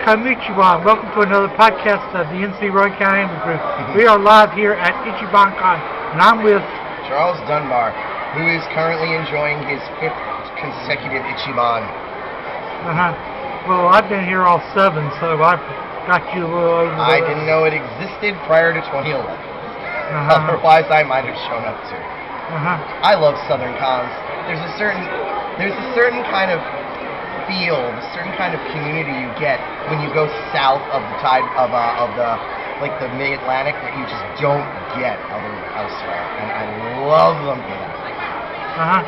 Konnichiwa. Welcome to another podcast of the NC Rowan County Group. We are live here at Ichiban Con, and I'm with Charles Dunbar, who is currently enjoying his 5th consecutive Ichiban. Well, I've been here all 7, so I've got you a little over I didn't know it existed prior to 2011. Otherwise, I might have shown up too. I love Southern cons. There's a certain kind of feel, a certain kind of community you get when you go south of the the mid-Atlantic that you just don't get elsewhere, and I love them for that.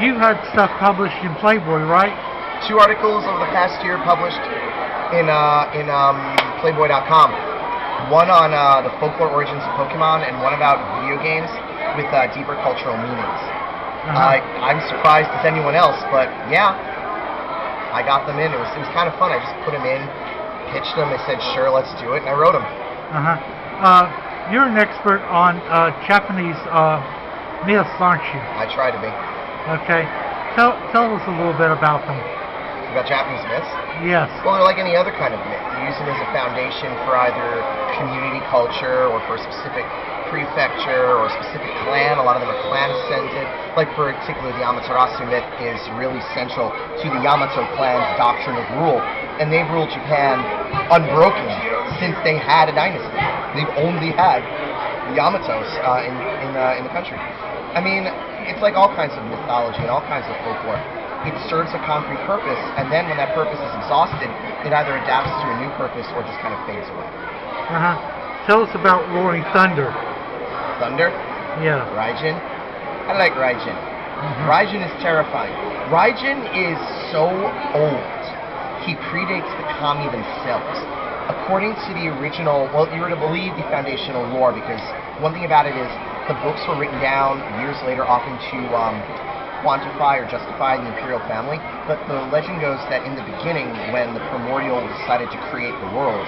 You had stuff published in Playboy, right? 2 articles over the past year published in Playboy.com. One on the folklore origins of Pokemon, and one about video games with deeper cultural meanings. I'm surprised as anyone else, but yeah, I got them in. It was kind of fun. I just put them in, pitched them. They said, "Sure, let's do it," and I wrote them. You're an expert on Japanese myths, aren't you? I try to be. Okay. Tell us a little bit about them. About Japanese myths? Yes. Well, they're like any other kind of myth. You use them as a foundation for either community culture or for a specific prefecture or a specific clan. A lot of them are clan-centered. Like, particularly the Amaterasu myth is really central to the Yamato clan's doctrine of rule. And they've ruled Japan unbroken since they had a dynasty. They've only had the Yamatos in the country. I mean, it's like all kinds of mythology and all kinds of folklore. It serves a concrete purpose, and then when that purpose is exhausted, it either adapts to a new purpose or just kind of fades away. Tell us about Roaring Thunder. Thunder? Yeah. Raijin? I like Raijin. Raijin is terrifying. Raijin is so old, he predates the kami themselves. According to the original, well, you were to believe the foundational lore, because one thing about it is the books were written down years later, often to quantify or justify the imperial family, but the legend goes that in the beginning, when the primordial decided to create the world,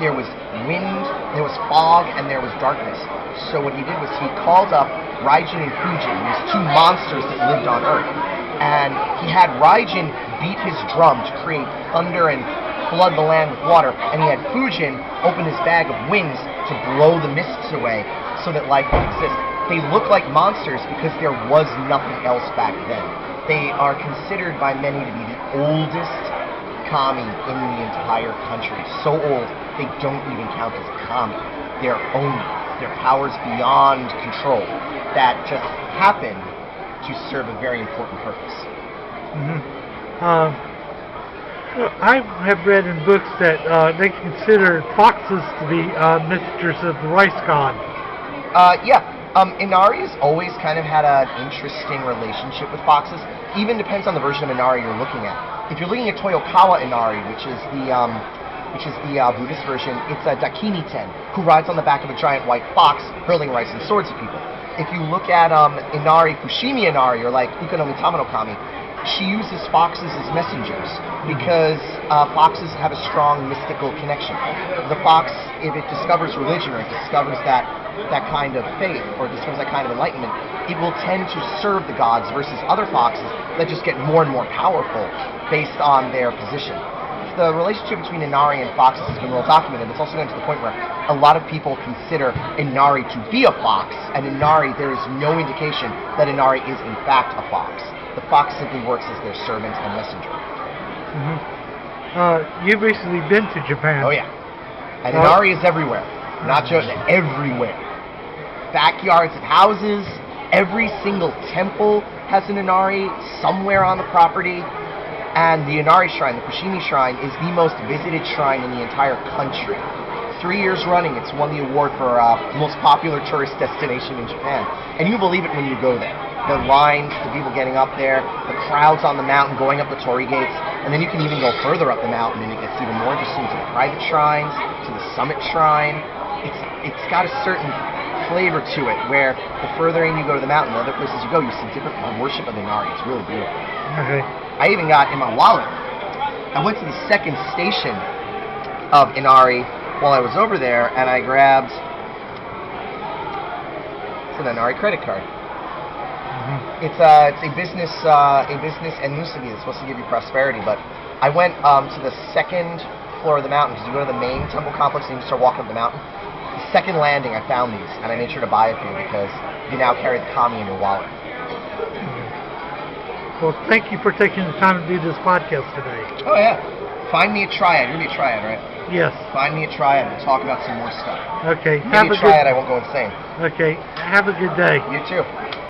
there was wind, there was fog, and there was darkness. So what he did was he called up Raijin and Fujin, these 2 monsters that lived on Earth, and he had Raijin beat his drum to create thunder and flood the land with water, and he had Fujin open his bag of wings to blow the mists away so that life would exist. They look like monsters because there was nothing else back then. They are considered by many to be the oldest kami in the entire country. So old, they don't even count as kami. They're Oni. They're powers beyond control that just happen to serve a very important purpose. I have read in books that they consider foxes to be messengers of the rice god. Inari has always kind of had an interesting relationship with foxes. Even depends on the version of Inari you're looking at. If you're looking at Toyokawa Inari, which is the Buddhist version, it's a Dakini-ten, who rides on the back of a giant white fox, hurling rice and swords at people. If you look at Inari, Fushimi Inari, or like Uka no Mitama no Kami, she uses foxes as messengers because foxes have a strong mystical connection. The fox, if it discovers religion or it discovers that kind of faith or discovers that kind of enlightenment, it will tend to serve the gods versus other foxes that just get more and more powerful based on their position. The relationship between Inari and foxes has been well documented. It's also gotten to the point where a lot of people consider Inari to be a fox, and Inari, there is no indication that Inari is in fact a fox. The fox simply works as their servant and messenger. You've recently been to Japan. Oh yeah. And Inari is everywhere. Not just everywhere. Backyards of houses, every single temple has an Inari somewhere on the property. And the Inari Shrine, the Fushimi Shrine, is the most visited shrine in the entire country. 3 years running, it's won the award for most popular tourist destination in Japan. And you believe it when you go there. The lines, the people getting up there, the crowds on the mountain going up the torii gates, and then you can even go further up the mountain and it gets even more interesting to the private shrines, to the summit shrine. It's got a certain flavor to it where the further in you go to the mountain, the other places you go, you see different worship of Inari. It's really beautiful. Okay. I even got in my wallet, I went to the second station of Inari while I was over there, and I grabbed an Inari credit card. It's a business and musubi that's supposed to give you prosperity, but I went to the second floor of the mountain because you go to the main temple complex and you start walking up the mountain. The second landing, I found these, and I made sure to buy it for you because you now carry the kami in your wallet. Well, thank you for taking the time to do this podcast today. Oh yeah. Find me a triad. You're gonna be a triad, right? Yes. Find me a triad. We'll talk about some more stuff. Okay. Maybe a triad. I won't go insane. Okay. Have a good day. You too.